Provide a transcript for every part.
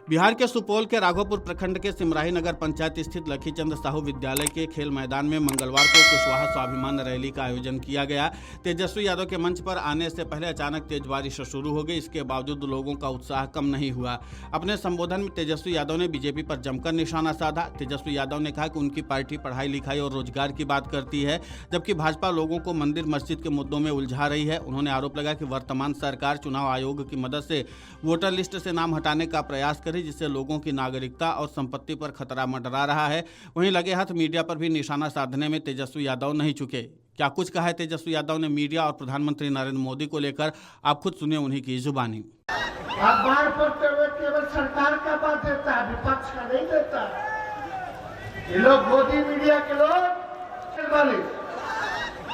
बिहार के सुपौल के राघोपुर प्रखंड के सिमराही नगर पंचायत स्थित लखीचंद साहू विद्यालय के खेल मैदान में मंगलवार को कुशवाहा स्वाभिमान रैली का आयोजन किया गया। तेजस्वी यादव के मंच पर आने से पहले अचानक तेज बारिश शुरू हो गई। इसके बावजूद लोगों का उत्साह कम नहीं हुआ। अपने संबोधन में तेजस्वी यादव ने बीजेपी पर जमकर निशाना साधा। तेजस्वी यादव ने कहा कि उनकी पार्टी पढ़ाई लिखाई और रोजगार की बात करती है, जबकि भाजपा लोगों को मंदिर मस्जिद के मुद्दों में उलझा रही है। उन्होंने आरोप लगाया कि वर्तमान सरकार चुनाव आयोग की मदद से वोटर लिस्ट से नाम हटाने का प्रयास करी, जिससे लोगों की नागरिकता और संपत्ति पर खतरा मंडरा रहा है। वहीं लगे हाथ मीडिया पर भी निशाना साधने में तेजस्वी यादव नहीं चुके। क्या कुछ कहा है तेजस्वी यादव ने मीडिया और प्रधानमंत्री नरेंद्र मोदी को लेकर, आप खुद सुनिए उन्हीं की जुबानी। अखबार पढ़ते हुए केवल सरकार का बात देता है, विपक्ष का नहीं देता। ये लोग मोदी मीडिया के लोग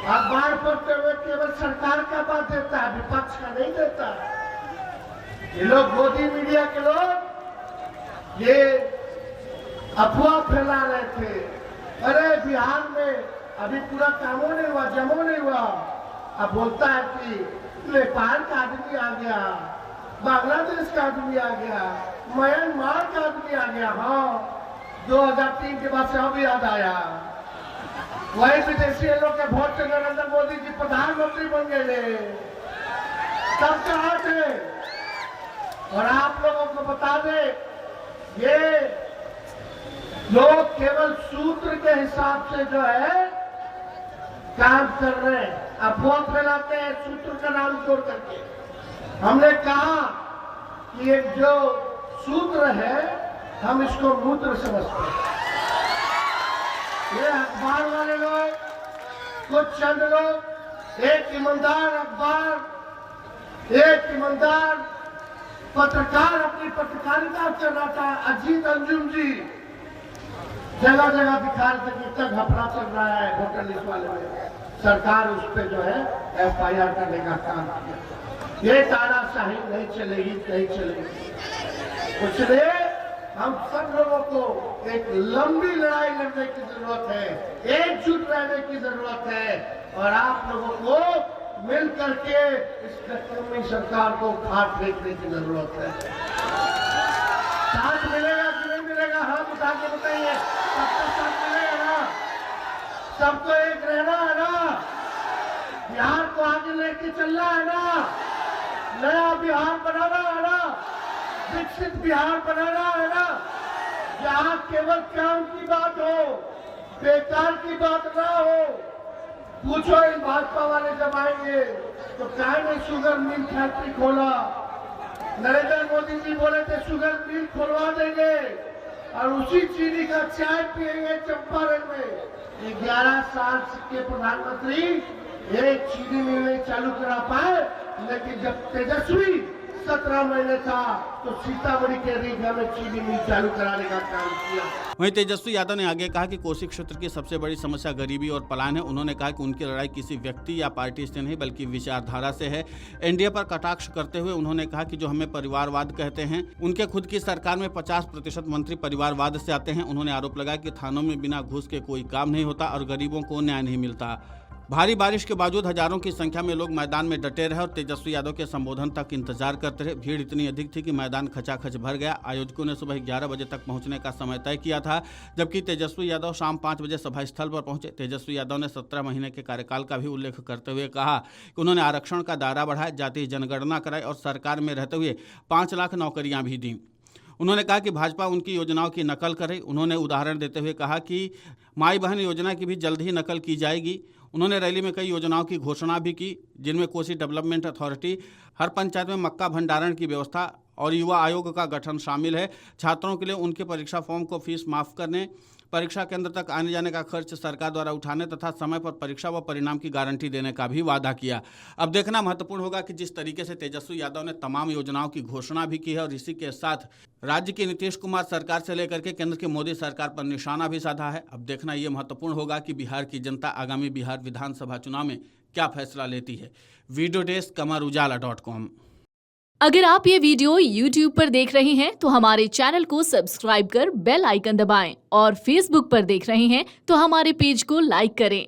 अखबार पढ़ते हुए केवल सरकार का बात देता है, विपक्ष का नहीं देता। ये लोग मोदी मीडिया के लोग ये अफवाह फैला रहे थे, अरे बिहार में अभी पूरा कामों नहीं हुआ, जमो नहीं हुआ। अब बोलता है कि नेपाल का आदमी आ गया, बांग्लादेश का आदमी आ गया, म्यांमार का आदमी आ गया। हाँ, 2003 के बाद से अब याद आया। वही विदेशी लोग के वोट से नरेंद्र मोदी जी प्रधानमंत्री बन गए। सब कहा थे। और आप लोगों को बता दें, ये लोग केवल सूत्र के हिसाब से जो है काम कर रहे हैं, अफवाह फैलाते हैं सूत्र का नाम जोड़ करके। हमने कहा कि एक जो सूत्र है हम इसको मूत्र समझते हैं। ये अखबार वाले लोग, कुछ चंद लोग, एक ईमानदार अखबार, एक ईमानदार पत्रकार अपनी पत्रकारिता कर रहा था, अजीत अंजुम जी जगह जगह दिखा रहे थे कितना घपला चल रहा है वोटर लिस्ट वाले में। सरकार उस पर जो है FIR करने का काम किया। ये तानाशाही नहीं चलेगी, नहीं चलेगी। इसलिए हम सब लोगों को एक लंबी लड़ाई लड़ने की जरूरत है, एकजुट रहने की जरूरत है, और आप लोगों को मिल करके इस कमी सरकार को खाट फेंकने की जरूरत है। साथ मिलेगा कि नहीं मिलेगा, हाथ उठा के बताइए। सबको साथ मिलेगा ना, सबको एक रहना है ना, बिहार को आगे लेके चलना है ना, नया बिहार बनाना है ना, विकसित बिहार बनाना है ना, जहाँ केवल काम की बात हो, बेकार की बात ना हो। पूछो इन भाजपा वाले जब आएंगे तो क्या ने शुगर मिल फैक्ट्री खोला। नरेंद्र मोदी जी बोले थे शुगर मिल खोलवा देंगे और उसी चीनी का चाय पिएंगे चंपारण में। 11 साल के प्रधानमंत्री एक चीनी मिल नहीं चालू करा पाए, लेकिन जब तेजस्वी 17 महीने था तो सीतामढ़ी के रीगा में चीनी मिल चालू कराने का काम किया। वहीं तेजस्वी यादव ने आगे कहा कि कोसी क्षेत्र की सबसे बड़ी समस्या गरीबी और पलायन है। उन्होंने कहा कि उनकी लड़ाई किसी व्यक्ति या पार्टी से नहीं बल्कि विचारधारा से है। एनडीए पर कटाक्ष करते हुए उन्होंने कहा कि जो हमें परिवारवाद कहते हैं, उनके खुद की सरकार में 50% मंत्री परिवारवाद से आते हैं। उन्होंने आरोप लगाया कि थानों में बिना घूस के कोई काम नहीं होता और गरीबों को न्याय नहीं मिलता। भारी बारिश के बावजूद हजारों की संख्या में लोग मैदान में डटे रहे और तेजस्वी यादव के संबोधन तक इंतजार करते रहे। भीड़ इतनी अधिक थी कि मैदान खचाखच भर गया। आयोजकों ने सुबह 11 बजे तक पहुंचने का समय तय किया था, जबकि तेजस्वी यादव शाम 5 बजे सभा स्थल पर पहुंचे। तेजस्वी यादव ने 17 महीने के कार्यकाल का भी उल्लेख करते हुए कहा कि उन्होंने आरक्षण का दायरा बढ़ाया, जातीय जनगणना कराई और सरकार में रहते हुए 5 लाख नौकरियां भी दी। उन्होंने कहा कि भाजपा उनकी योजनाओं की नकल करे। उन्होंने उदाहरण देते हुए कहा कि माई बहन योजना की भी जल्द ही नकल की जाएगी। उन्होंने रैली में कई योजनाओं की घोषणा भी की, जिनमें कोसी डेवलपमेंट अथॉरिटी, हर पंचायत में मक्का भंडारण की व्यवस्था और युवा आयोग का गठन शामिल है। छात्रों के लिए उनके परीक्षा फॉर्म को फीस माफ करने, परीक्षा केंद्र तक आने जाने का खर्च सरकार द्वारा उठाने तथा समय पर परीक्षा व परिणाम की गारंटी देने का भी वादा किया। अब देखना महत्वपूर्ण होगा कि जिस तरीके से तेजस्वी यादव ने तमाम योजनाओं की घोषणा भी की है और इसी के साथ राज्य की नीतीश कुमार सरकार से लेकर के केंद्र की मोदी सरकार पर निशाना भी साधा है। अब देखना ये महत्वपूर्ण होगा कि बिहार की जनता आगामी बिहार विधानसभा चुनाव में क्या फैसला लेती है। वीडियो डेस्क कमरुजाला.com। अगर आप ये वीडियो YouTube पर देख रहे हैं तो हमारे चैनल को सब्सक्राइब कर बेल आइकन दबाएं और Facebook पर देख रहे हैं तो हमारे पेज को लाइक करें।